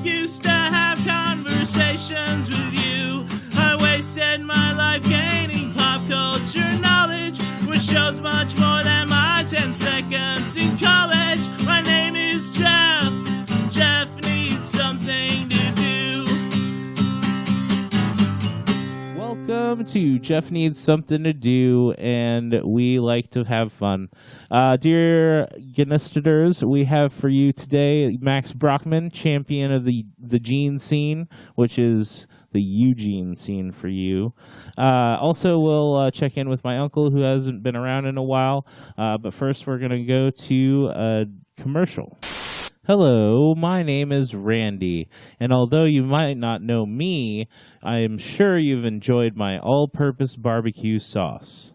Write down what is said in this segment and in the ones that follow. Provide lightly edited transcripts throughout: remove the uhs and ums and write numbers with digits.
excuse to have conversations with you. I wasted my life gaining pop culture knowledge, which shows much more than my 10 seconds in college. My name is Geoff. Geoff needs something to do. Welcome to Geoff Needs Something to Do, and we like to have fun. Dear Gnisters, we have for you today Max Brockmann, champion of the Gene scene, which is the Eugene scene for you. Also, we'll check in with my uncle, who hasn't been around in a while. But first, we're going to go to a commercial. Hello, my name is Randy, and although you might not know me, I am sure you've enjoyed my all-purpose barbecue sauce.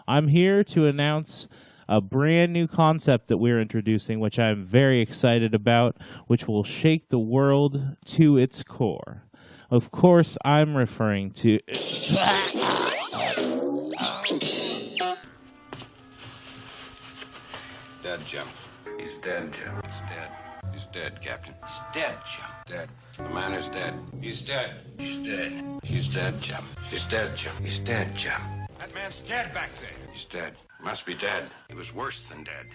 I'm here to announce a brand new concept that we're introducing, which I'm very excited about, which will shake the world to its core. Of course, I'm referring to... Dead, Jim. He's dead, Jim. He's dead. He's dead, Captain. He's dead, Jim. Dead. The man is dead. He's dead. He's dead. He's dead, Jim. He's dead, Jim. He's dead, Jim. That man's dead back there. He's dead. Must be dead. He was worse than dead.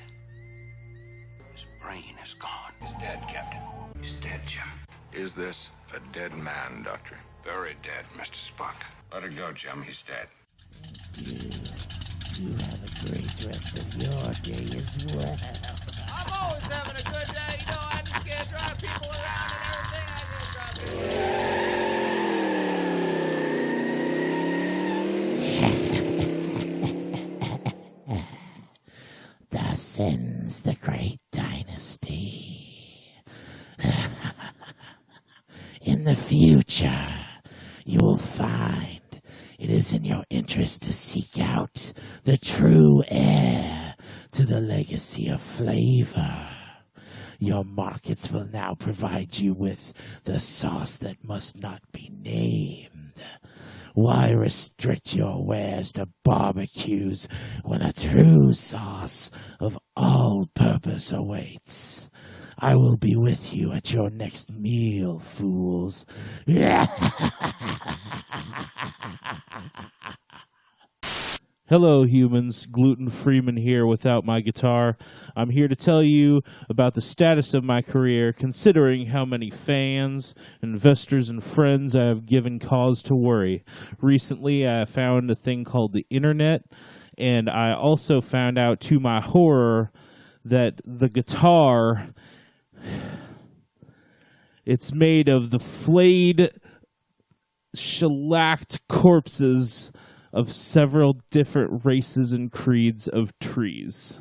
His brain is gone. He's dead, Captain. He's dead, Jim. Is this a dead man, Doctor? Very dead, Mr. Spock. Let her go, Jim. He's dead. You have a great rest of your day as well. I'm always having a good day. You know, I just can't drive people around and everything. I just drive people. Thus ends the great dynasty. In the future, you will find it is in your interest to seek out the true heir to the legacy of flavor. Your markets will now provide you with the sauce that must not be named. Why restrict your wares to barbecues when a true sauce of all purpose awaits? I will be with you at your next meal, fools. Hello, humans. Gluten Freeman here without my guitar. I'm here to tell you about the status of my career, considering how many fans, investors, and friends I have given cause to worry. Recently, I found a thing called the internet, and I also found out, to my horror, that the guitar, it's made of the flayed, shellacked corpses of several different races and creeds of trees.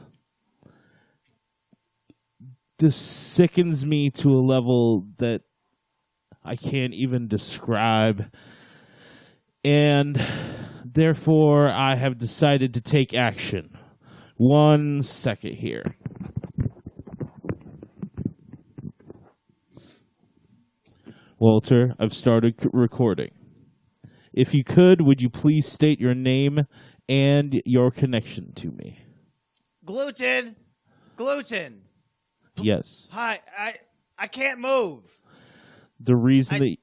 This sickens me to a level that I can't even describe. And therefore, I have decided to take action. 1 second here. Walter, I've started recording. If you could, would you please state your name and your connection to me? Gluten. Yes. Hi, I can't move. The reason that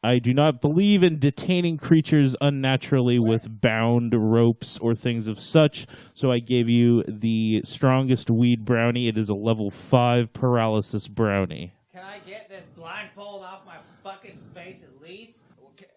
I do not believe in detaining creatures unnaturally with bound ropes or things of such, so I gave you the strongest weed brownie. It is a level 5 paralysis brownie. Can I get this blindfold off my fucking face at least?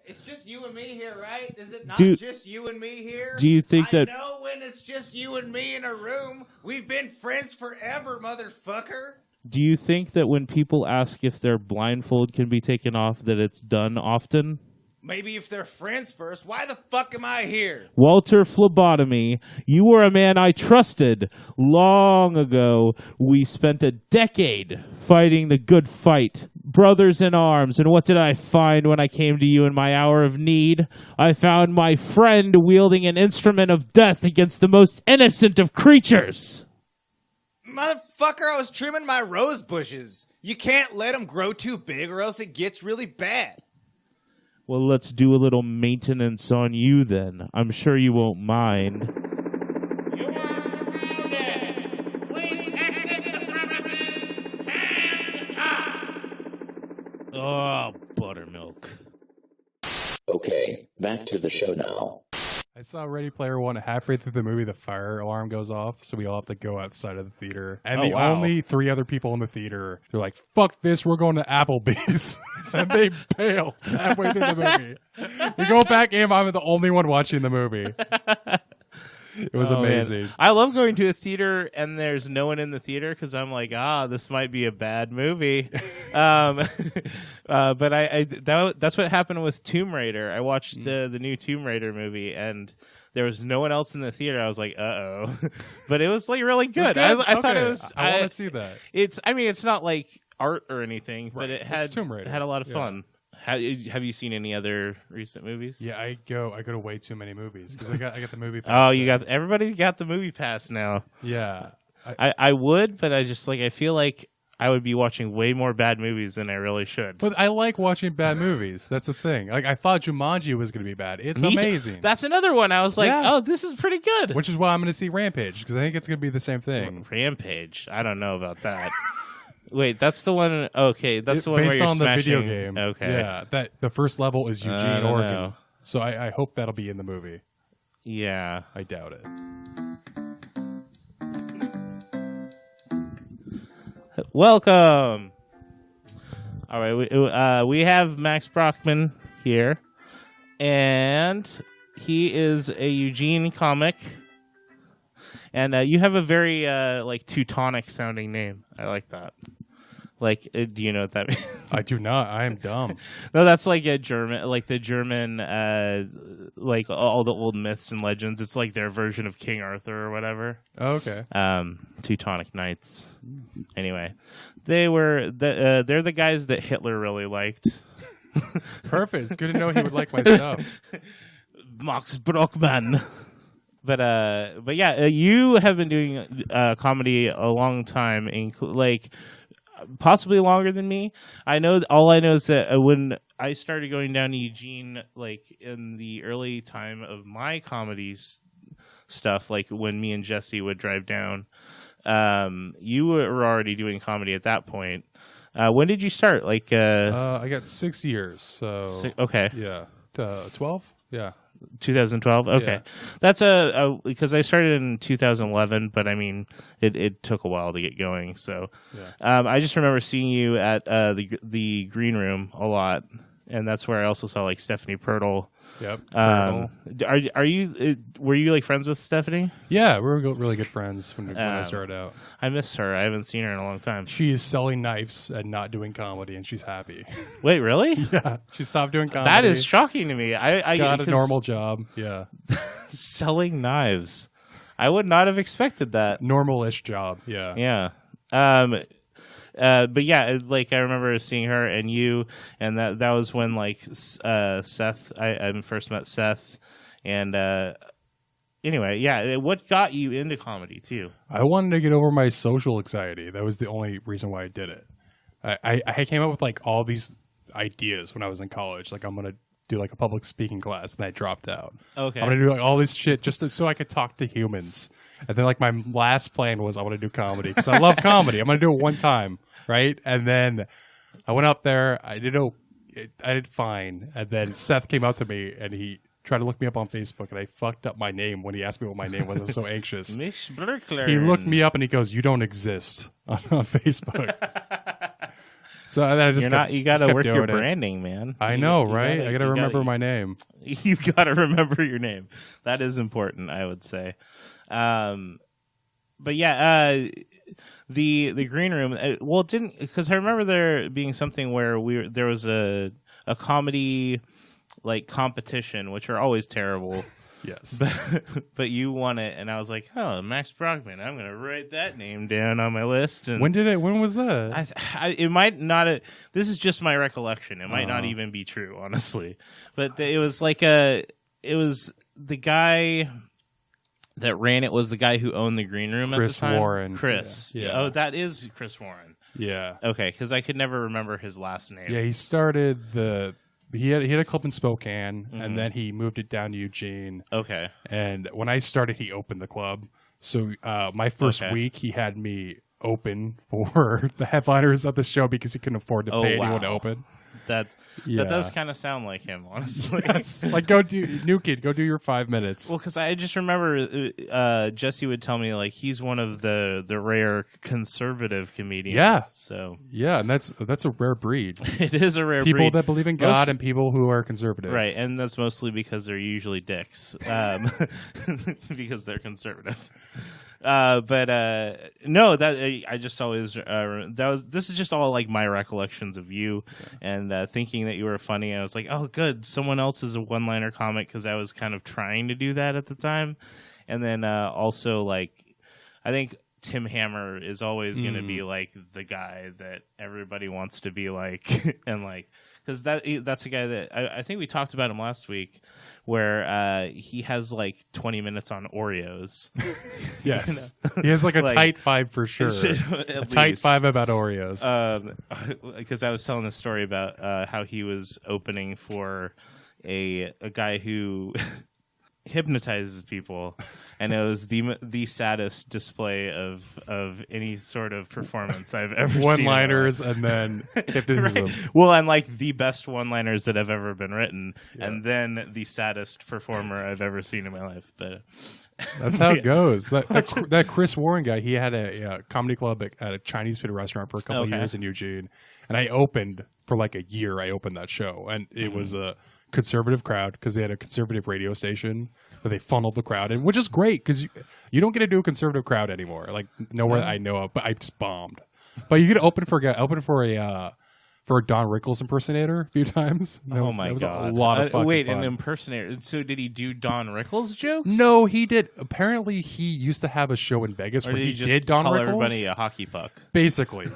It's just you and me here, right? Is it not just you and me here? Do you think that... I know when it's just you and me in a room. We've been friends forever, motherfucker. Do you think that when people ask if their blindfold can be taken off, that it's done often? Maybe if they're friends first. Why the fuck am I here? Walter Phlebotomy, you were a man I trusted. Long ago, we spent a decade fighting the good fight. Brothers in arms. And what did I find when I came to you in my hour of need? I found my friend wielding an instrument of death against the most innocent of creatures. Motherfucker, I was trimming my rose bushes. You can't let them grow too big or else it gets really bad. Well, let's do a little maintenance on you then. I'm sure you won't mind. You are surrounded. Please exit the premises. Hands up. Oh, buttermilk. Okay, back to the show now. I saw Ready Player One. Halfway through the movie, the fire alarm goes off, so we all have to go outside of the theater. And the only 3 other people in the theater, they're like, fuck this, we're going to Applebee's. And they bail halfway through the movie. We go back in, I'm the only one watching the movie. It was amazing. Man. I love going to a theater and there's no one in the theater because I'm like, this might be a bad movie. But that's what happened with Tomb Raider. I watched the new Tomb Raider movie and there was no one else in the theater. I was like, uh-oh. But it was like really good. I thought it was. I want to see that. It's not like art or anything, but it had Tomb Raider. Had a lot of fun. Have you seen any other recent movies? Yeah, I go to way too many movies because I got the movie pass. Everybody got the movie pass now. Yeah. I would, but I just I feel like I would be watching way more bad movies than I really should. But I like watching bad movies. That's the thing. Like I thought Jumanji was going to be bad. It's amazing. That's another one. I was like, this is pretty good. Which is why I'm going to see Rampage because I think it's going to be the same thing. Rampage? I don't know about that. Wait, that's the one. Okay, that's the one based where you're on smashing. The video game. Okay, yeah, that the first level is Eugene, Oregon. Know. So I hope that'll be in the movie. Yeah, I doubt it. Welcome. All right, we have Max Brockmann here, and he is a Eugene comic. And you have a very Teutonic sounding name. I like that. Do you know what that means? I do not. I am dumb. No, that's like a German, the German, all the old myths and legends. It's like their version of King Arthur or whatever. Oh, okay. Teutonic Knights. Anyway, they're the guys that Hitler really liked. Perfect. It's good to know he would like my stuff. Max Brockmann. But yeah, you have been doing comedy a long time, possibly longer than me. All I know is that when I started going down to Eugene, in the early time of my comedy stuff, when me and Jesse would drive down, you were already doing comedy at that point. When did you start? I got 6 years. So okay, yeah, 12. Yeah. 2012. Okay, yeah. That's because I started in 2011, but I mean it took a while to get going. So I just remember seeing you at the green room a lot, and that's where I also saw Stephanie Pirtle. Yep. Were you friends with Stephanie? Yeah, we were really good friends when I started out. I miss her. I haven't seen her in a long time. She is selling knives and not doing comedy, and she's happy. Wait, really? Yeah, she stopped doing comedy. That is shocking to me. I got a normal job. Yeah, selling knives. I would not have expected that. Normal-ish job. Yeah. Yeah. But yeah, I remember seeing her and you, and that was when Seth. I first met Seth, and anyway, yeah. What got you into comedy too? I wanted to get over my social anxiety. That was the only reason why I did it. I came up with all these ideas when I was in college. I'm gonna do a public speaking class, and I dropped out. Okay, I'm gonna do all this shit just so I could talk to humans. And then my last plan was I want to do comedy because I love comedy. I'm gonna do it one time, right? And then I went up there. I did fine. And then Seth came up to me and he tried to look me up on Facebook, and I fucked up my name when he asked me what my name was. I was so anxious. Miss Berkler. He looked me up and he goes, "You don't exist on Facebook." So then I just you got to work your branding, man. I know, right? I got to remember my name. You got to remember your name. That is important, I would say. But yeah, the green room. It didn't, because I remember there being something where there was a comedy competition, which are always terrible. Yes, but you won it, and I was like, "Oh, Max Brockmann! I'm going to write that name down on my list." And when was that? It might not. This is just my recollection. It might not even be true, honestly. But it was it was the guy that ran it was the guy who owned the green room at the time. Chris Warren. Chris. Yeah. Oh, that is Chris Warren. Yeah. Okay, because I could never remember his last name. Yeah, he started He had a club in Spokane, and then he moved it down to Eugene. Okay. And when I started, he opened the club. So my first week, he had me open for the headliners of the show because he couldn't afford to pay anyone to open. That does kind of sound like him, honestly. Yes. Like, go do your 5 minutes. Well, because I just remember Jesse would tell me like he's one of the rare conservative comedians. Yeah. So yeah, and that's a rare breed. It is a rare people breed. that believe in God and people who are conservative. Right, and that's mostly because they're usually dicks, because they're conservative. But no, that I just always this is just all like my recollections of you, and thinking that you were funny. I was like, oh, good, someone else is a one-liner comic, because I was kind of trying to do that at the time, and then also like I think Tim Hammer is always going to be like the guy that everybody wants to be like, and like. Because that's a guy that I think we talked about him last week, where he has like 20 minutes on Oreos. Yes, he has like a tight 5 for sure. A tight 5 about Oreos. Because I was telling a story about how he was opening for a guy who hypnotizes people, and it was the saddest display of any sort of performance I've ever seen. One-liners and then hypnotism. Right. Well, and like the best one-liners that have ever been written, and then the saddest performer I've ever seen in my life. But that's how it goes. That Chris Warren guy, he had a comedy club at a Chinese food restaurant for a couple of years in Eugene, and I opened for like a year. I opened that show, and it was a conservative crowd because they had a conservative radio station that they funneled the crowd in, which is great because you don't get to do a conservative crowd anymore. Like nowhere that I know of, but I just bombed. But you get to open for a Don Rickles impersonator a few times. That was a lot of fucking fun. An impersonator. So did he do Don Rickles jokes? No, he did. Apparently, he used to have a show in Vegas where he just did Don call Rickles. Everybody a hockey puck. Basically,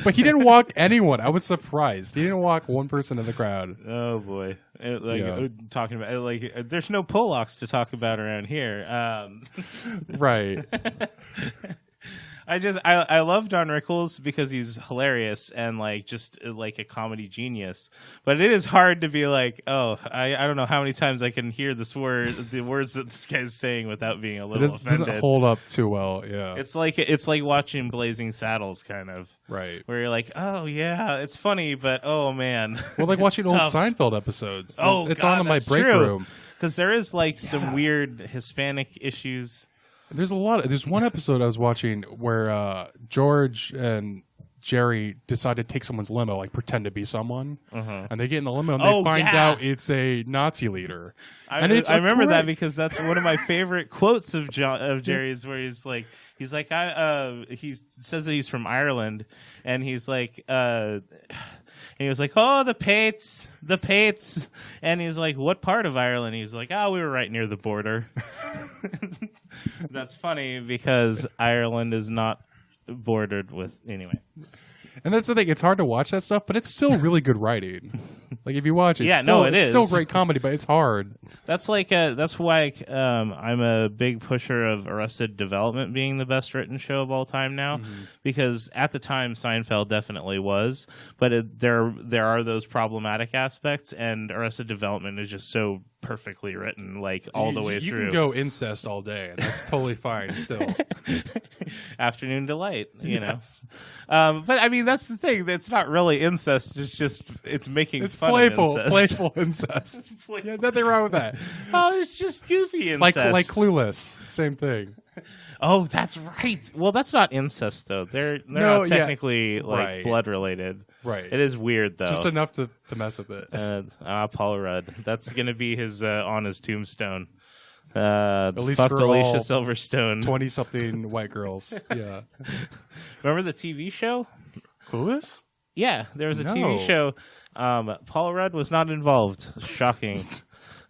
but he didn't walk anyone. I was surprised. He didn't walk one person in the crowd. Oh boy! Talking about like, there's no Polacks to talk about around here. Right. I love Don Rickles because he's hilarious and like just like a comedy genius. But it is hard to be like, oh, I don't know how many times I can hear the words that this guy's saying without being a little offended. It doesn't hold up too well. Yeah, it's like watching Blazing Saddles, kind of. Right. Where you're like, oh yeah, it's funny, but oh man. Well, like watching old Seinfeld episodes. It's on in my break room because there is like some weird Hispanic issues. There's one episode I was watching where George and Jerry decide to take someone's limo, like pretend to be someone, and they get in the limo and they find out it's a Nazi leader. I remember that because that's one of my favorite quotes of Jerry's, where he's like, he says that he's from Ireland, and he's like, and he was like, oh, the Pates. And he's like, what part of Ireland? He's like, oh, we were right near the border. That's funny because Ireland is not bordered with, anyway. And that's the thing. It's hard to watch that stuff, but it's still really good writing. Like if you watch it, it is. It's still great comedy, but it's hard. That's like that's why I'm a big pusher of Arrested Development being the best written show of all time now, because at the time Seinfeld definitely was, but there are those problematic aspects, and Arrested Development is just so perfectly written, like all the way through. You can go incest all day, and that's totally fine still. Afternoon delight, you know. But I mean, that's the thing. It's not really incest. It's making fun playful, of incest. Playful incest. Yeah, nothing wrong with that. Oh, it's just goofy incest. Like Clueless. Same thing. Oh, that's right. Well, that's not incest though. They're not technically blood related. Right. It is weird though. Just enough to mess with it. Paul Rudd. That's gonna be his on his tombstone. At least fucked for Alicia all Silverstone. 20-something white girls. Yeah. Remember the TV show? Clueless? Yeah, there was a TV show. Paul Rudd was not involved. Shocking.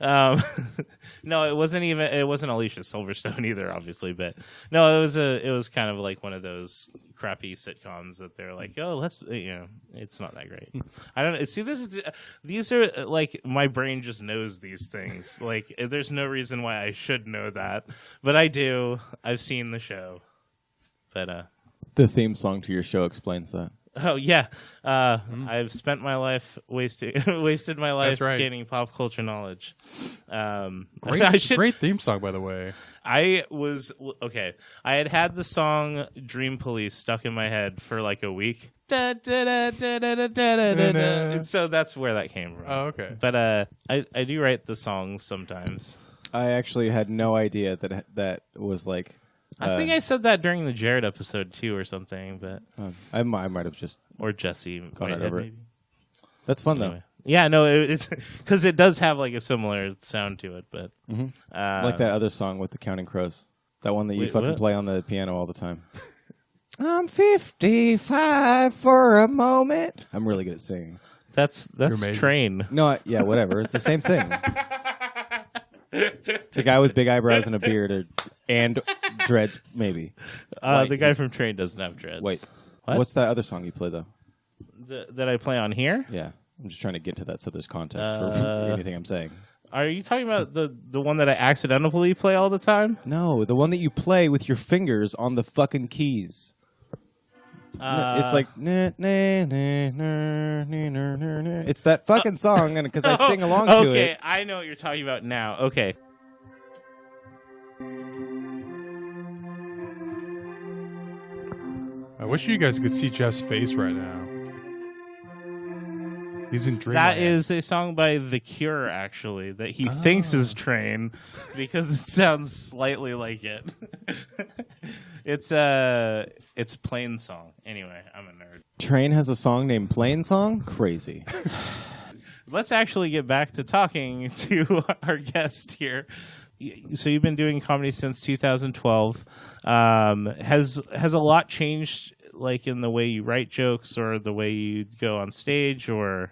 No, it wasn't Alicia Silverstone either, obviously, but no, it was kind of like one of those crappy sitcoms that they're like, oh, it's not that great. I don't know. See, these are like, my brain just knows these things. Like, there's no reason why I should know that, but I do. I've seen the show, but the theme song to your show explains that. Oh yeah, I've spent my life wasted my life gaining pop culture knowledge. Great theme song, by the way. I had the song "Dream Police" stuck in my head for like a week, And so that's where that came from. Oh, okay. But I do write the songs sometimes. I actually had no idea that was like. I think I said that during the Jared episode too, or something. But I might have just or Jesse gone might over have, it. That's fun though. Yeah, no, it's because it does have like a similar sound to it, but Like that other song with the Counting Crows, that one that you fucking play on the piano all the time. I'm 55 for a moment. I'm really good at singing. That's Train. No, yeah, whatever. It's the same thing. It's a guy with big eyebrows and a beard, and dreads, maybe. The guy from Train doesn't have dreads. Wait, what? What's that other song you play though? That I play on here? Yeah, I'm just trying to get to that so there's context for anything I'm saying. Are you talking about the one that I accidentally play all the time? No, the one that you play with your fingers on the fucking keys. It's like it's that fucking song, and because I sing along to it. Okay, I know what you're talking about now. Okay. I wish you guys could see Jeff's face right now. He's in dreamland. That is a song by The Cure, actually, that he thinks is Train because it sounds slightly like it. It's Plain Song. Anyway, I'm a nerd. Train has a song named Plain Song? Crazy. Let's actually get back to talking to our guest here. So you've been doing comedy since 2012. Has a lot changed, like in the way you write jokes or the way you go on stage, or?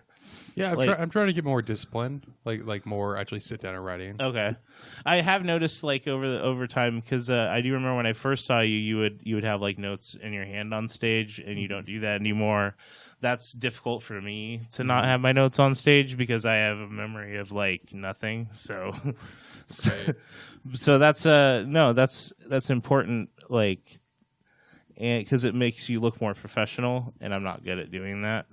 Yeah, I'm trying to get more disciplined, like more actually sit down and writing. Okay, I have noticed like over time, because I do remember when I first saw you, you would have like notes in your hand on stage, and you don't do that anymore. That's difficult for me to not have my notes on stage because I have a memory of like nothing. So that's that's important, like, and because it makes you look more professional, and I'm not good at doing that.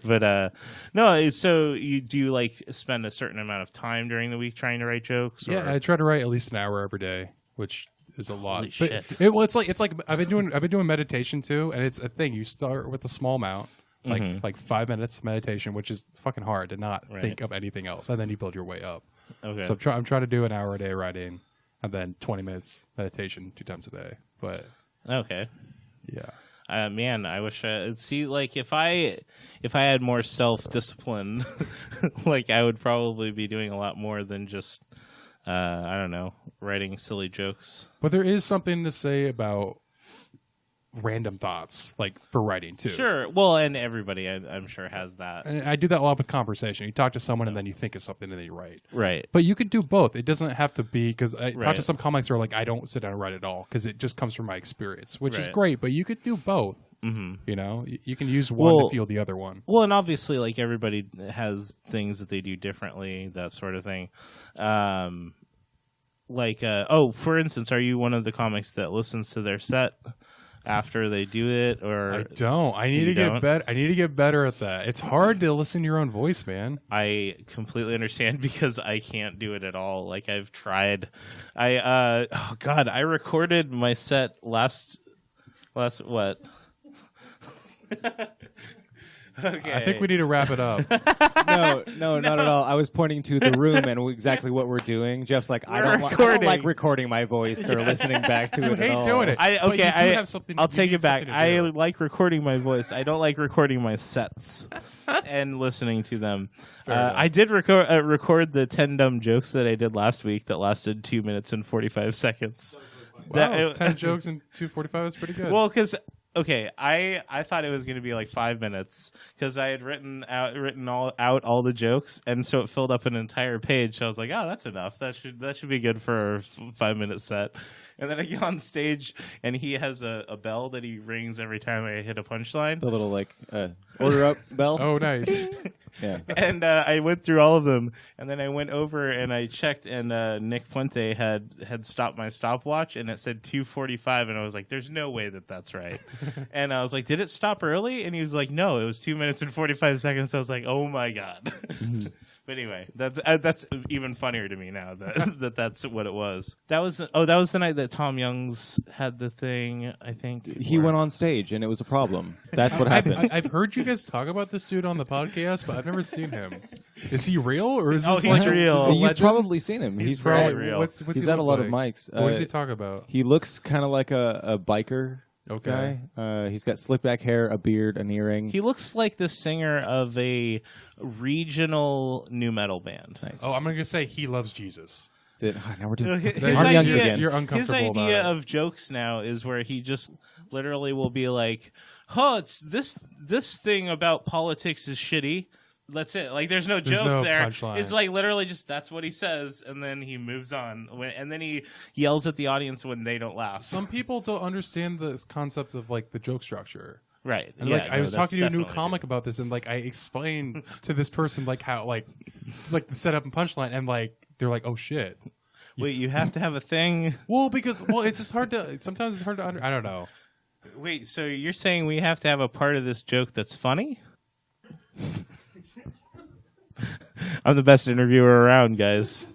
but no, so you do like spend a certain amount of time during the week trying to write jokes? Or? Yeah, I try to write at least an hour every day, which is a lot. Holy but shit. It's like I've been doing meditation too, and it's a thing. You start with a small amount, like 5 minutes meditation, which is fucking hard to not think of anything else, and then you build your way up. Okay. So I'm trying to do an hour a day writing, and then 20 minutes meditation 2 times a day. But okay, yeah. Man, I wish see, like, if I had more self-discipline, like, I would probably be doing a lot more than just, I don't know, writing silly jokes. But there is something to say about random thoughts, like, for writing, too. Sure. Well, and everybody, I'm sure, has that. And I do that a lot with conversation. You talk to someone, and then you think of something, and then you write. Right. But you could do both. It doesn't have to be, because I talk to some comics who are like, I don't sit down and write at all, because it just comes from my experience, which is great, but you could do both. Mm-hmm. You know, you can use one to feel the other one. Well, and obviously, like, everybody has things that they do differently, that sort of thing. For instance, are you one of the comics that listens to their set after they do it? Or I don't. I need to get better. I need to get better at that. It's hard to listen to your own voice, man. I completely understand because I can't do it at all. Like, I've tried. I recorded my set last what? Okay. I think we need to wrap it up. No, not at all. I was pointing to the room and exactly what we're doing. Jeff's like, I don't like recording my voice or listening back to it at all. Doing it. I'll take it back. I like recording my voice. I don't like recording my sets and listening to them. I did record the 10 dumb jokes that I did last week that lasted 2 minutes and 45 seconds. Wow, 10 jokes in 2:45 is pretty good. Well, because okay, I thought it was going to be like 5 minutes because I had written out all the jokes, and so it filled up an entire page. So I was like, oh, that's enough. That should be good for a 5-minute set. And then I get on stage, and he has a bell that he rings every time I hit a punchline. The little like order up bell. Oh, nice. Yeah. And I went through all of them, and then I went over and I checked, and Nick Puente had stopped my stopwatch, and it said 2:45, and I was like, "There's no way that's right." And I was like, did it stop early? And he was like, no, it was 2 minutes and 45 seconds. I was like, oh my God. But anyway, that's even funnier to me now that's what it was. That was the night that Tom Young's had the thing, I think. He went on stage and it was a problem. That's what happened. I've heard you guys talk about this dude on the podcast, but I've never seen him. Is he real or is he's like real? So you've probably seen him. He's probably real. What's he's he at a look lot of like? mics. What does he talk about? He looks kind of like a biker Okay. guy. He's got slick back hair, a beard, an earring. He looks like the singer of a regional nu metal band. Nice. Oh, I'm going to say he loves Jesus. Now we're doing His Arm Young's idea- again. You're His uncomfortable about idea it. of jokes now is where he just literally will be like, "Oh, it's this thing about politics is shitty." That's it. Like, there's no joke no there. punchline. It's like literally just that's what he says, and then he moves on, and then he yells at the audience when they don't laugh. Some people don't understand the concept of like the joke structure. Right. And Yeah, like I was that's talking to a new definitely comic about this, and like I explained to this person like how like the setup and punchline, and like they're like, "Oh shit." Wait, you have to have a thing. Well, because it's just hard to. Sometimes it's hard to. I don't know. Wait, so you're saying we have to have a part of this joke that's funny? I'm the best interviewer around, guys.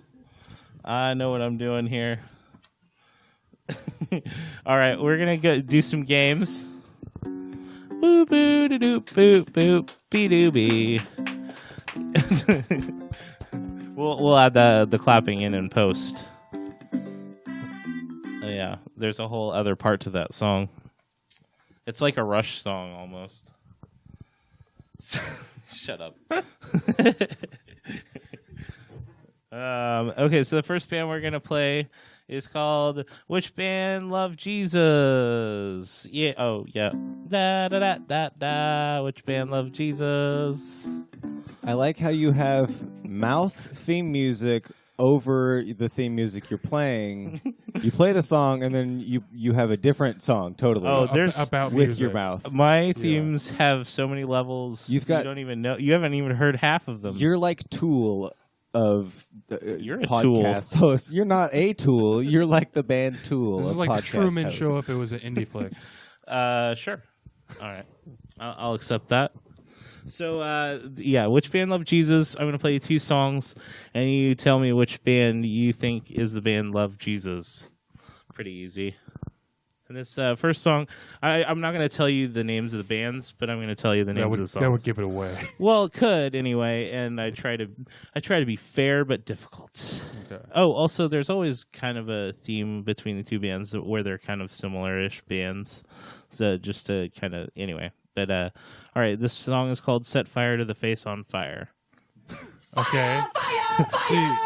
I know what I'm doing here. All right, we're gonna go do some games. Boop boo da doop boop boop bee doo bee. We'll add the clapping in post. Yeah, there's a whole other part to that song. It's like a Rush song almost. Shut up. Okay, so the first band we're gonna play is called "Which Band Love Jesus?" Yeah. Oh, yeah. Da da da da da. Which band love Jesus? I like how you have mouth theme music over the theme music you're playing. You play the song and then you have a different song totally. Oh, there's about with music. your mouth. My themes have so many levels. You've got- you don't even know. You haven't even heard half of them. You're like Tool of You're a podcast hosts. You're not a Tool. You're like the band Tool. This of is like podcast Truman hosts. Show if it was an indie flick. Sure. All right. I'll accept that. So, yeah, which band love Jesus? I'm going to play you 2 songs, and you tell me which band you think is the band love Jesus. Pretty easy. And this first song, I'm not going to tell you the names of the bands, but I'm going to tell you the names of the songs. That would give it away. Well, it could anyway, and I try to be fair but difficult. Okay. Oh, also, there's always kind of a theme between the 2 bands where they're kind of similar-ish bands. So just to kind of anyway. But all right, this song is called "Set Fire to the Face on Fire." Okay.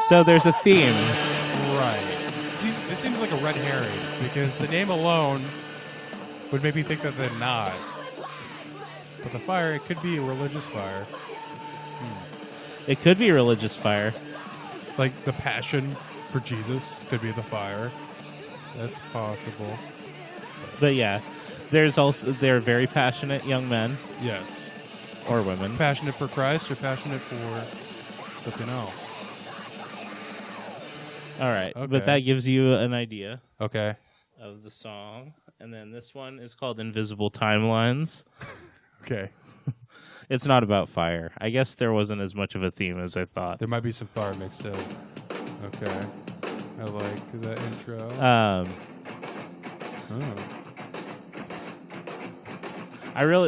So there's a theme. Right. See, this seems like a red herring because the name alone would make me think that they're not. But the fire, it could be a religious fire. It could be religious fire. Like the passion for Jesus could be the fire. That's possible. But yeah, they're very passionate young men Yes. or women. Passionate for Christ or passionate for something else? All right, Okay. but that gives you an idea Okay. of the song. And then this one is called "Invisible Timelines." Okay. It's not about fire. I guess there wasn't as much of a theme as I thought. There might be some fire mixed in. Okay. I like the intro. Oh.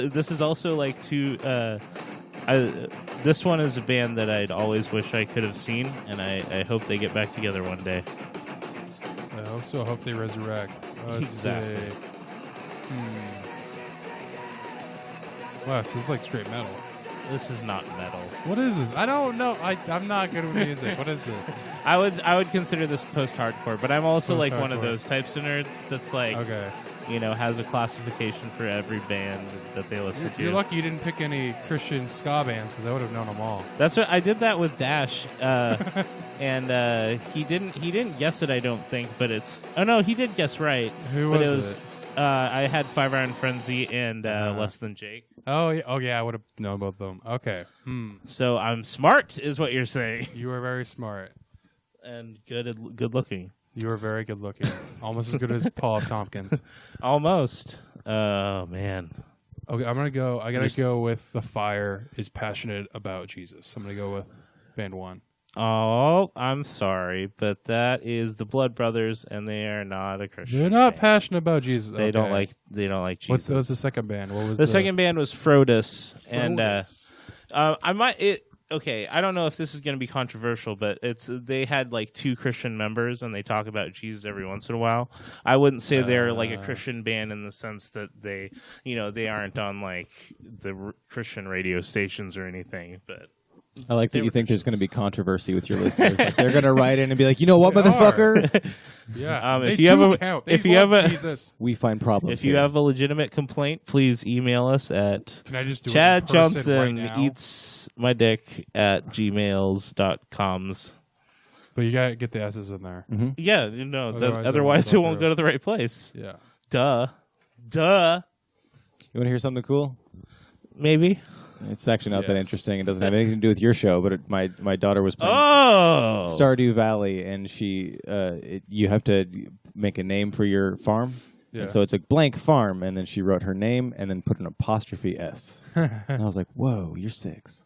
This is also like this one is a band that I'd always wish I could have seen, and I hope they get back together one day. I hope so. I hope they resurrect. Let's Exactly. see. Wow, this is like straight metal. This is not metal. What is this? I don't know. I'm not good with music. What is this? I would consider this post-hardcore, but I'm also like one of Post-hardcore. those types of nerds that's like, Okay. has a classification for every band that they listen to. You're lucky you didn't pick any Christian ska bands because I would have known them all. That's what I did that with Dash, and he didn't guess it. I don't think, but it's he did guess right. Who but was it? I had Five Iron Frenzy and Less Than Jake. Oh, yeah, I would have known about them. Okay. So I'm smart, is what you're saying, You were very smart. and good looking. You were very good looking. Almost as good as Paul F. Tompkins. Almost. Oh man. Okay, I'm gonna go. I gotta go with The Fire is passionate about Jesus. I'm gonna go with band 1. Oh, I'm sorry, but that is the Blood Brothers, and they are not a Christian. They're not band. passionate about Jesus. They don't like Jesus. What's the second band? What was the second band was Frodus, and I might. Okay, I don't know if this is going to be controversial, but they had like 2 Christian members, and they talk about Jesus every once in a while. I wouldn't say they're like a Christian band in the sense that they aren't on like the Christian radio stations or anything, but. I like that you think there's going to be controversy with your listeners. Like they're going to write in and be like, you know what, motherfucker? Yeah. If you have a Jesus. We find problems. If you here. have a legitimate complaint, please email us at Can I just do Chad it in person Johnson right now? eats my dick at gmails.coms. But you gotta get the S's in there. Mm-hmm. Yeah, otherwise it won't go to the right place. Yeah. Duh. You want to hear something cool? Maybe. It's actually not that interesting. It doesn't have anything to do with your show, but my daughter was playing Oh! Stardew Valley, and you have to make a name for your farm. Yeah. And so it's a blank farm, and then she wrote her name and then put an apostrophe S. And I was like, whoa, you're 6.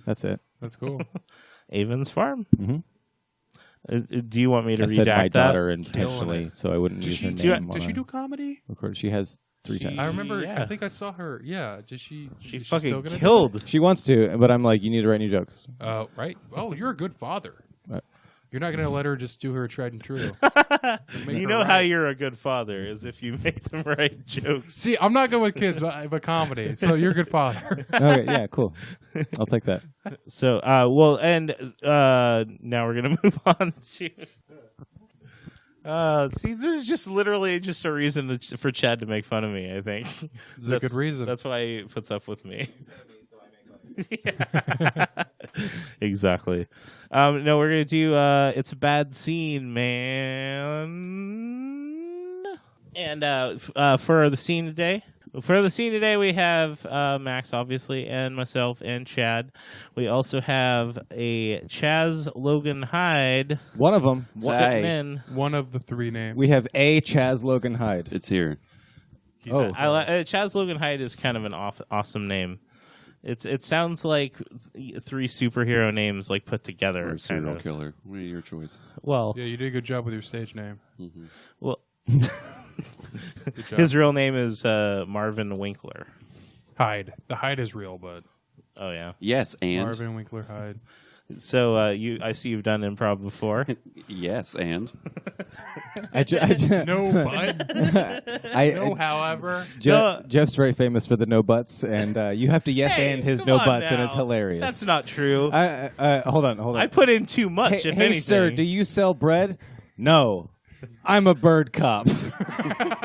That's it. That's cool. Avon's Farm? Mm-hmm. Do you want me to I redact said my that? daughter intentionally, so I wouldn't use her name. Does she do comedy? Of course, she has 3 times. I remember. Yeah. I think I saw her. Yeah. Does she? She is still fucking gonna killed. She wants to, but I'm like, you need to write new jokes. Right. Oh, you're a good father. What? You're not gonna let her just do her tried and true. You know how you're a good father is if you make them write jokes. See, I'm not good with kids, but comedy. So you're a good father. Okay, yeah, cool. I'll take that. So, now we're gonna move on to. See, this is just literally just a reason for Chad to make fun of me. I think It's a good reason. That's why he puts up with me. Yeah. Exactly. No, we're gonna do. It's a bad scene, man. And for the scene today. For the scene today, we have Max, obviously, and myself and Chad. We also have a Chaz Logan Hyde. One of them. Sitting in. One of the 3 names. We have a Chaz Logan Hyde. It's here. Chaz Logan Hyde is kind of an awesome name. It sounds like 3 superhero names like put together. Or a serial killer. What your choice? Well, Yeah, you did a good job with your stage name. Mm-hmm. well, Good job. his real name is Marvin Winkler. Hyde. The Hyde is real, but Oh yeah. Yes, and Marvin Winkler Hyde. So I see you've done improv before. yes, and No, but no, however. Jeff's very famous for the no buts, and you have to yes and his come no on buts, and now. it's hilarious. That's not true. Hold on. I put in too much. Hey, if hey anything, sir, do you sell bread? No. I'm a bird cop.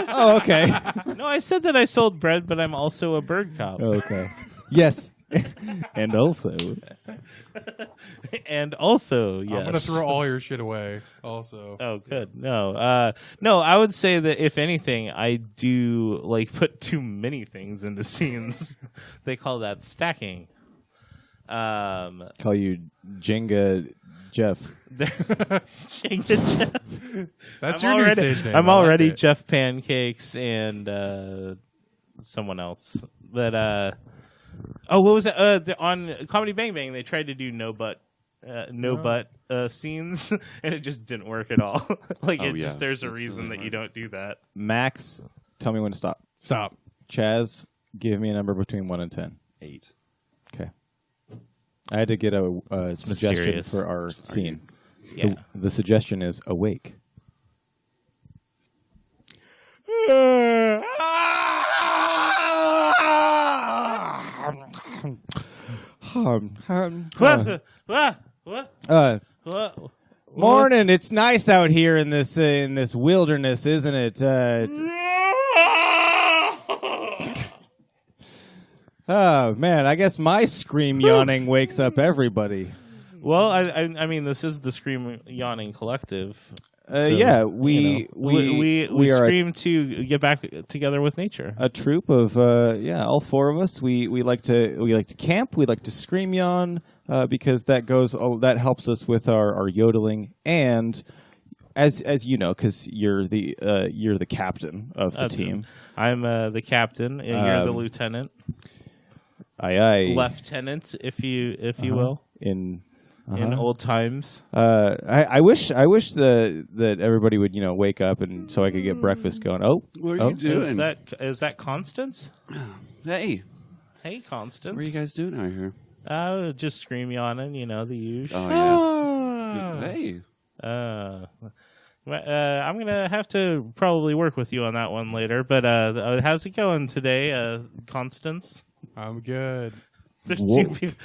Oh, okay. No, I said that I sold bread, but I'm also a bird cop. Okay. Yes. And also. And also, yes. I'm gonna throw all your shit away. Also. Oh, good. No, no. I would say that if anything, I do like put too many things into scenes. They call that stacking. Call you Jenga Jeff. Jenga Jeff. That's I'm your already, new stage name. I'm I like already it. Jeff Pancakes and someone else. But what was it? On Comedy Bang Bang, they tried to do no butt scenes, and it just didn't work at all. There's a reason that you don't do that. Max, tell me when to stop. Stop. Chaz, give me a number between 1 and 10. 8. Okay. I had to get a suggestion mysterious. for our scene. Yeah. The suggestion is awake. What? Morning. It's nice out here in this wilderness, isn't it? Oh man, I guess my scream yawning wakes up everybody. Well, I mean, this is the Scream Yawning Collective. Yeah, we are scream to get back together with nature. a troop of all 4 of us. We like to camp. We like to scream yawn because that helps us with our yodeling, and as you know, because you're the captain of the team. I'm the captain, and you're the lieutenant. Aye. Lieutenant, if you will, in old times. I wish that everybody would wake up and so I could get breakfast going. Oh, what are you doing? Is that Constance? Hey, Constance. what are you guys doing out here? Just scream yawning, the usual. Oh yeah. Hey. I'm gonna have to probably work with you on that one later. But how's it going today, Constance? I'm good. There's two people.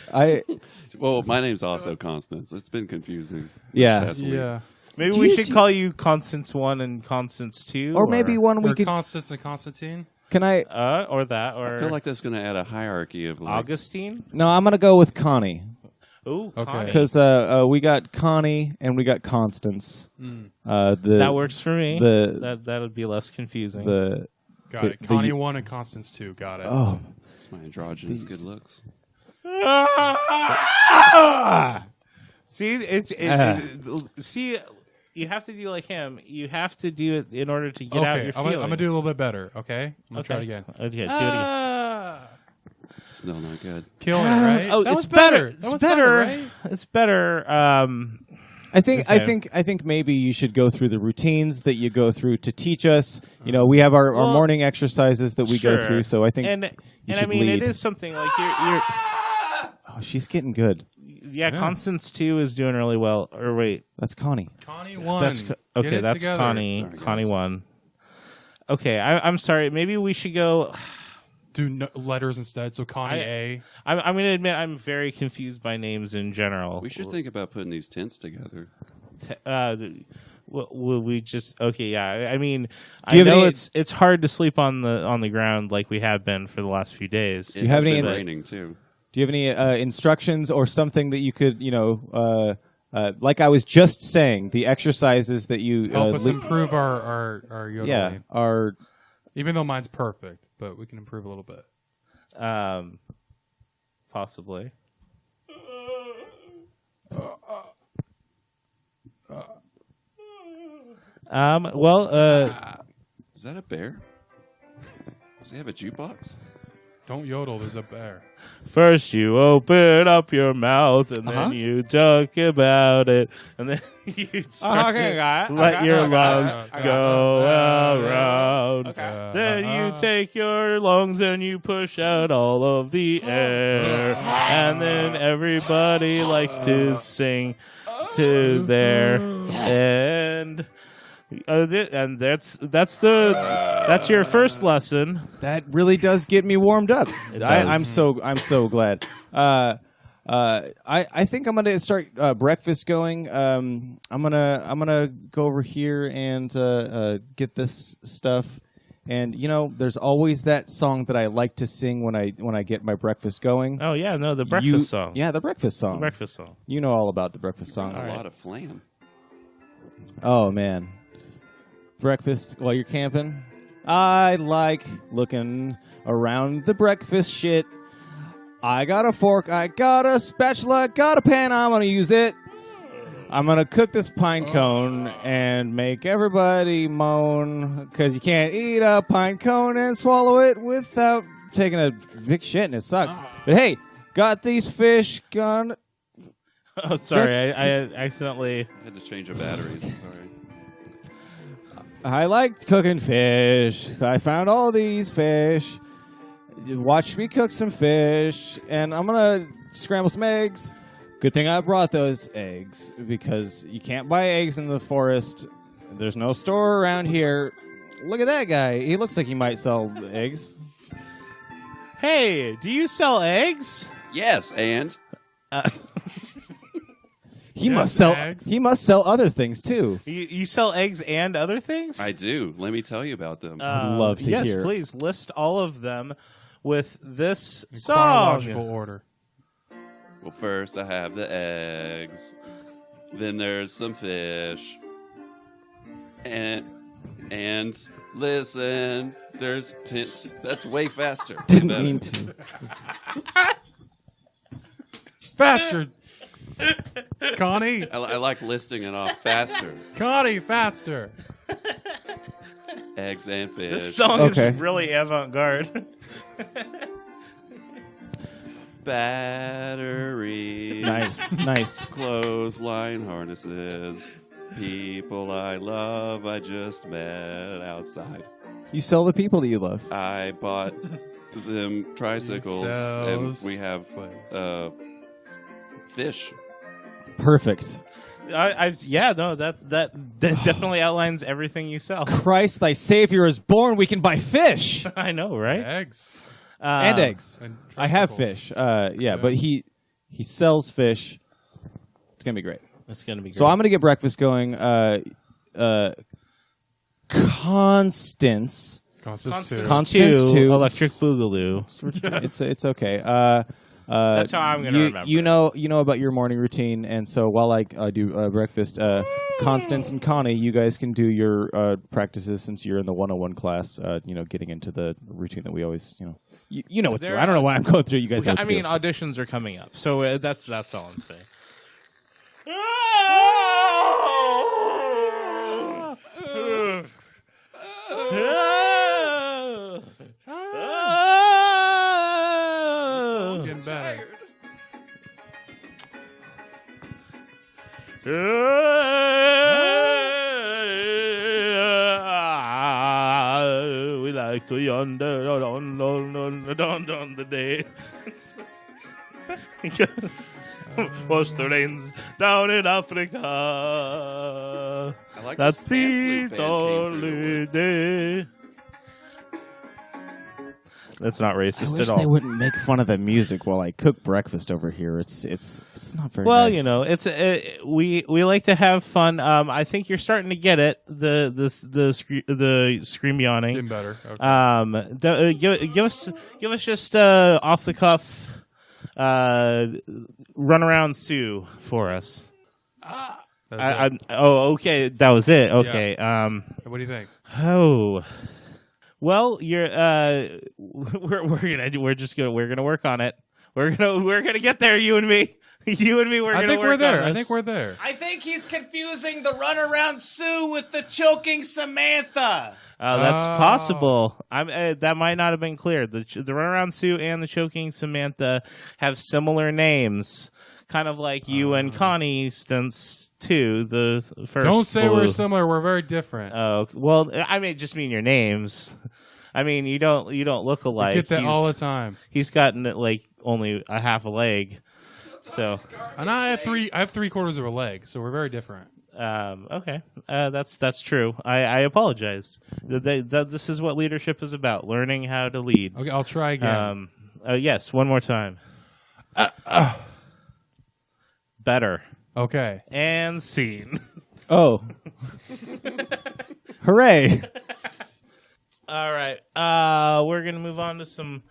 Well, my name's also Constance. It's been confusing. Yeah. Yeah. Maybe we should call you Constance 1 and Constance 2, or maybe one we could. Constance and Constantine. Can I? Or that, or I feel like that's going to add a hierarchy of Augustine. No, I'm gonna go with Connie. Ooh, okay. Because we got Connie and we got Constance. That works for me. That would be less confusing. Got it. Connie 1 and Constance 2. Got it. Oh, it's my androgynous good looks. See, you have to do like him. You have to do it in order to get out your feelings. I'm gonna do a little bit better. Okay, I'm gonna try it again. Okay, do it again. Still not good. Killing it, right? Oh, that it's better. It's better, right? It's better. I think maybe you should go through the routines that you go through to teach us. We have our morning exercises that we go through. So I think and I mean lead. it is something like you're. Oh, she's getting good. Yeah, Constance 2 is doing really well. Or wait, that's Connie. Connie 1. That's Connie. Sorry, Connie 1. Okay, I'm sorry. Maybe we should go. Do letters instead. So Connie A. I'm going to admit I'm very confused by names in general. We should think about putting these tents together. Will we just? Okay, yeah. I mean, I know it's hard to sleep on the ground like we have been for the last few days. Do you have any? Raining too. Do you have any instructions or something that you could, like I was just saying, the exercises that you help us improve our yoga? Yeah, even though mine's perfect, but we can improve a little bit. Possibly. Is that a bear? Does he have a jukebox? Don't yodel, there's a bear. First you open up your mouth, and then you talk about it, and then you start to let your lungs go around. Then you take your lungs and you push out all of the air, and then everybody likes to sing to their end. And that's your first lesson. That really does get me warmed up. I'm so glad. I think I'm gonna start breakfast going. I'm gonna go over here and get this stuff. And there's always that song that I like to sing when I get my breakfast going. Oh yeah, no, the breakfast song. Yeah, the breakfast song. The breakfast song. You know all about the breakfast song. A lot of flan. Oh man. Breakfast while you're camping. I like looking around the breakfast shit. I got a fork, I got a spatula, got a pan, I'm gonna use it. I'm gonna cook this pine cone and make everybody moan, because you can't eat a pine cone and swallow it without taking a big shit, and it sucks. But hey, got these fish gone. Oh, sorry, I accidentally had to change the batteries. Sorry. I like cooking fish. I found all these fish. Watch me cook some fish, and I'm gonna scramble some eggs. Good thing I brought those eggs, because you can't buy eggs in the forest. There's no store around here. Look at that guy. He looks like he might sell eggs. Hey, do you sell eggs? Yes, and he must sell other things too. You sell eggs and other things? I do. Let me tell you about them. I'd love to hear. Yes, please list all of them with this in song. Chronological order. Well, first I have the eggs. Then there's some fish. And listen, there's tents. That's way faster. Didn't mean to. Faster. Connie. I like listing it off faster. Connie, faster. Eggs and fish. This song Okay. is really avant-garde. Batteries. Nice. Clothesline harnesses. People I love, I just met outside. You sell the people that you love. I bought them tricycles, and we have fish. Perfect. That definitely outlines everything you sell. Christ, thy Savior is born. We can buy fish I know, right? Eggs. and eggs. And I have tricycles. fish. Yeah, but he sells fish. It's gonna be great. That's gonna be great. So I'm gonna get breakfast going. Constance. Constance 2. Electric Boogaloo. It's okay. That's how I'm gonna remember. You know about your morning routine, and so while I do breakfast, Constance and Connie, you guys can do your practices since you're in the 101 class. Getting into the routine that we always, you know what to do. I don't know why I'm going through. You guys know what to do. Auditions are coming up, so that's all I'm saying. Getting better. We like to yonder on the day. Most rains down in Africa. I like That's this the pamphlet band came through the only woods. day. That's not I racist wish at all. they wouldn't make fun of the music while I cook breakfast over here. It's not very Well, nice. it's we like to have fun. I think you're starting to get it. The scream yawning. Getting better. Okay. Give us just off the cuff run around Sue for us. That's it. Okay, that was it. Okay. What do you think? Oh. Well, we're gonna work on it. We're gonna get there, you and me. You and me, we're I gonna think work we're there. on I this. think we're there. I think he's confusing the runaround Sue with the choking Samantha. That's Oh. possible. That might not have been clear. The runaround Sue and the choking Samantha have similar names, kind of like you and Connie Stunts too. The first. Don't say blue. we're similar. We're very different. Oh well, I mean, just mean your names. I mean, you don't look alike. I get that all the time. He's gotten only a half a leg. So And I have 3/4 of a leg, so we're very different. okay, that's true. I apologize. This is what leadership is about: learning how to lead. Okay, I'll try again. Yes, one more time. Better Okay. and scene. Oh, hooray! All right. We're gonna move on to some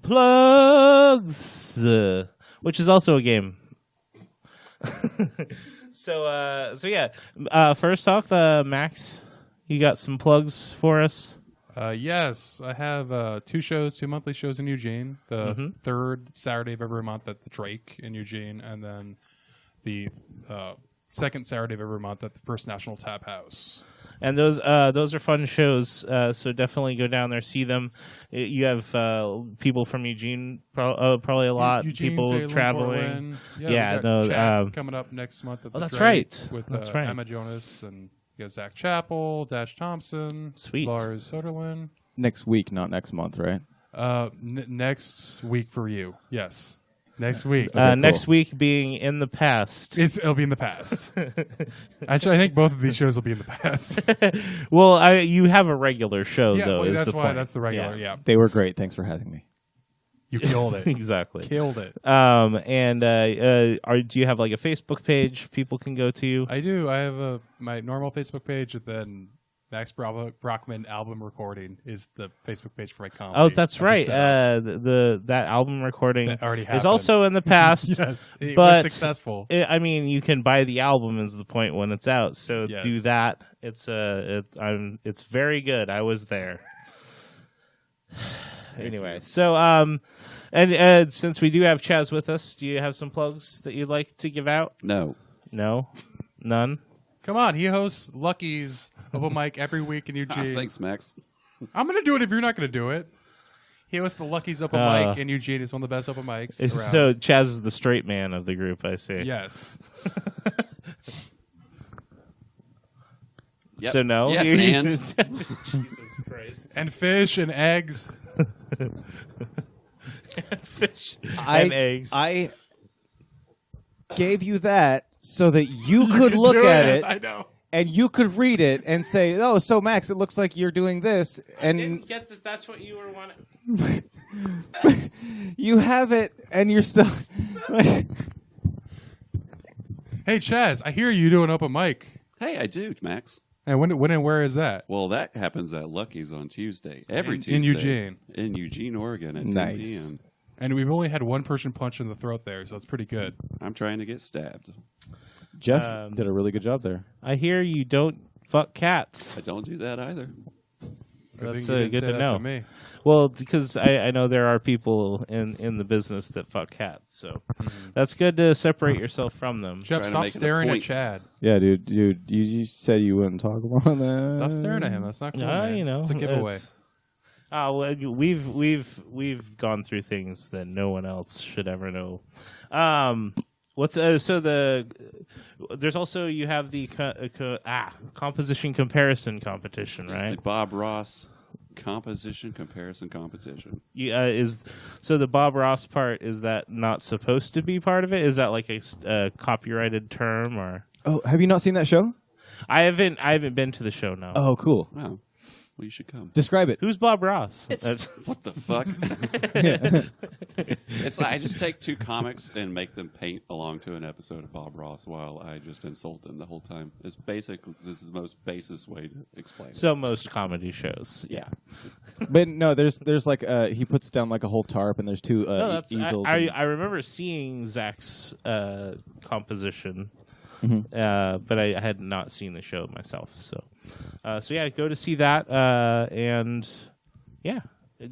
plugs, which is also a game. So yeah. First off, Max, you got some plugs for us. Yes, I have 2 monthly shows in Eugene. The third Saturday of every month at the Drake in Eugene, and then the second Saturday of every month at the First National Tap House. And those are fun shows, so definitely go down there, see them. You have people from Eugene, probably a lot. Eugene, People Salem, traveling. Portland. Yeah, we got no, Chad coming up next month at the that's Drake right. with That's right. Emma Jonas and you got Zach Chappell, Dash Thompson, Sweet. Lars Soderlin. Next week, not next month, right? Next week for you, yes. Next week. Okay, Next cool. week being in the past. It'll be in the past. Actually, I think both of these shows will be in the past. Well, you have a regular show Yeah, though. well, is that's the why point. that's the regular. Yeah, They were great. Thanks for having me. you killed it. Exactly. Killed it. And do you have like a Facebook page people can go to? I do. I have my normal Facebook page, and then Max Brockmann album recording is the Facebook page for my comedy. Oh, that's right. episode. That album recording That already is happened. also in the past. Yes, it but was successful. I mean, you can buy the album is the point when it's out. So Yes. do that. It's very good. I was there. Anyway, so and since we do have Chaz with us, do you have some plugs that you'd like to give out? No. No? None? Come on, he hosts Lucky's open mic every week in Eugene. Thanks, Max. I'm going to do it if you're not going to do it. He hosts the Lucky's open mic in Eugene. It's one of the best open mics around. So Chaz is the straight man of the group, I see. Yes. Yep. So no? Yes, and? Jesus Christ. And fish and eggs. Fish and eggs. I gave you that so that you could look at it. I know. And you could read it and say, "Oh, so Max, it looks like you're doing this." And I didn't get that that's what you were wanting. you have it, and you're still. Hey, Chaz, I hear you do an open mic. Hey, I do, Max. And when and where is that? Well, that happens at Lucky's on Tuesday. Every Tuesday. In Eugene. In Eugene, Oregon at 10 Nice. p.m. And we've only had one person punch in the throat there, so it's pretty good. I'm trying to get stabbed. Jeff did a really good job there. I hear you don't fuck cats. I don't do that either. That's you didn't good say to that know. me. Well, because I know there are people in the business that fuck cats, so that's good to separate yourself from them. Jeff, Trying to stop make it a staring at point. Chad. Yeah, dude, you said you wouldn't talk about that. Stop staring at him. That's not cool, man. You know, it's a giveaway. Well, we've gone through things that no one else should ever know. There's also you have the composition comparison competition, It's right? the Bob Ross composition comparison competition. So the Bob Ross part, is that not supposed to be part of it? Is that like a copyrighted term, or? Oh, have you not seen that show? I haven't been to the show. No. Oh, cool. Wow. Well, you should come. Describe it. Who's Bob Ross? What the fuck? It's like I just take two comics and make them paint along to an episode of Bob Ross while I just insult them the whole time. This is the most basest way to explain it. So most comedy shows, yeah. But no, there's like he puts down like a whole tarp and there's two easels. I remember seeing Zach's composition, but I had not seen the show myself. So yeah, go to see that. And yeah,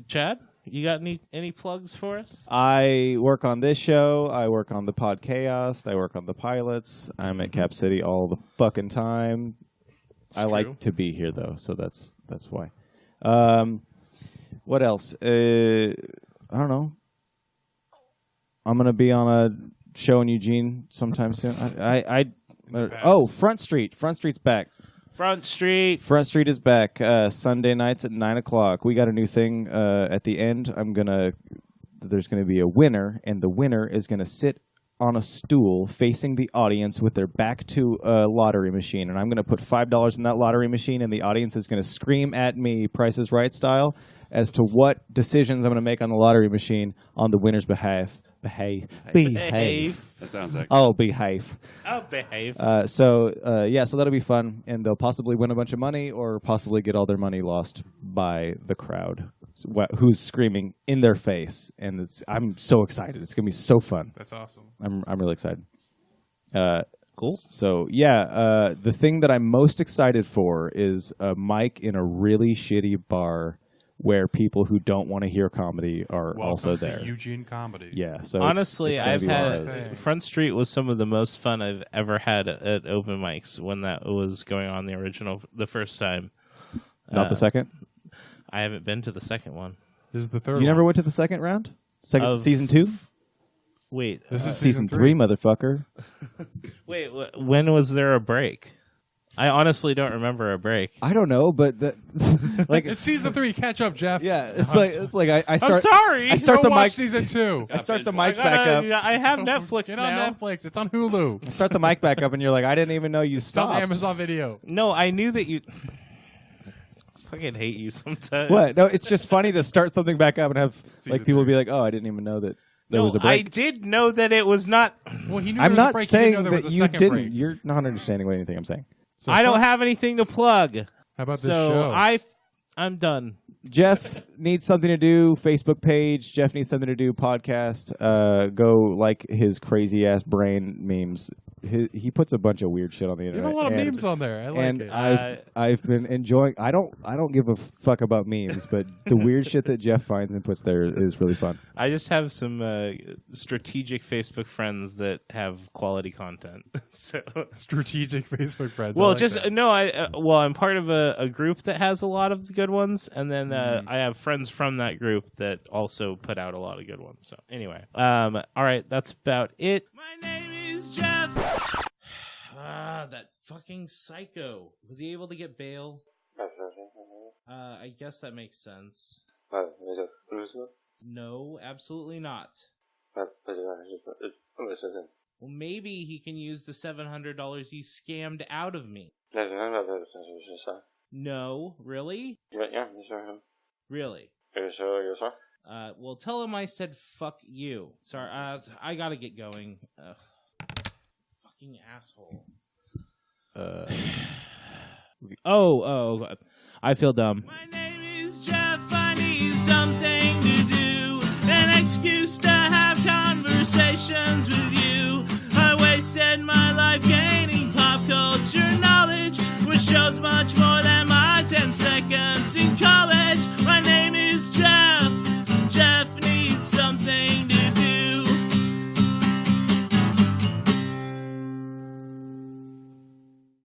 Chad, you got any plugs for us? I work on this show. I work on the Pod Chaos. I work on the pilots. I'm at Cap City all the fucking time. I like to be here though, so that's why. What else? I don't know. I'm gonna be on a show in Eugene sometime soon. Front Street. Front Street's back. Front Street. Front Street is back. Sunday nights at 9:00. We got a new thing at the end. There's gonna be a winner, and the winner is gonna sit on a stool facing the audience with their back to a lottery machine, and I'm gonna put $5 in that lottery machine, and the audience is gonna scream at me, Price is Right style, as to what decisions I'm gonna make on the lottery machine on the winner's behalf. Behave. That sounds like. Oh, behave. Oh, behave. So that'll be fun, and they'll possibly win a bunch of money, or possibly get all their money lost by the crowd, who's screaming in their face. And I'm so excited. It's gonna be so fun. That's awesome. I'm really excited. Cool. So yeah, the thing that I'm most excited for is a mic in a really shitty bar where people who don't want to hear comedy are also there. Eugene Comedy. Yeah. So honestly, it's gonna I've be one of had those. Front Street was some of the most fun I've ever had at open mics when that was going on the first time. Not the second. I haven't been to the second one. This is the third. You never one. went to the second round? Of Season 2? Wait, This is Season 3, motherfucker. wait. When was there a break? I honestly don't remember a break. I don't know, but like It's season 3. Catch up, Jeff. yeah, it's like I start. I'm sorry. I start Go the watch mic. season 2. I start the mic back up. I have Netflix Get now. on Netflix. It's on Hulu. I start the mic back up, and you're like, I didn't even know you It's on stopped. Amazon Video. No, I knew that you. I fucking hate you sometimes. What? No, it's just funny to start something back up and have Season like people 3. be like, "Oh, I didn't even know that there No, was a I break." did know that it was not. Well, he knew I'm there was a not break. saying he didn't know there was that a you second didn't. break. You're not understanding anything I'm saying. So I don't Front- have anything to plug. How about this So show? I'm done. Jeff needs something to do. Facebook page. Jeff needs something to do. Podcast. Go like his crazy ass brain memes. He puts a bunch of weird shit on the internet. There's a lot of memes on there. I like it. I've been enjoying. I don't give a fuck about memes, but the weird shit that Jeff finds and puts there is really fun. I just have some strategic Facebook friends that have quality content. So strategic Facebook friends. Well, I'm part of a group that has a lot of good ones, and then I have friends from that group that also put out a lot of good ones. So anyway, all right, that's about it. My name is Geoff. That fucking psycho. Was he able to get bail? I guess that makes sense. No, absolutely not. Well, maybe he can use the $700 he scammed out of me. No, really? Really? Well, tell him I said fuck you. Sorry, I gotta get going. Fucking asshole. Oh, I feel dumb. My name is Geoff. I need something to do, an excuse to have conversations with you. I wasted my life gaining pop culture knowledge, which shows much more than my 10 seconds in college.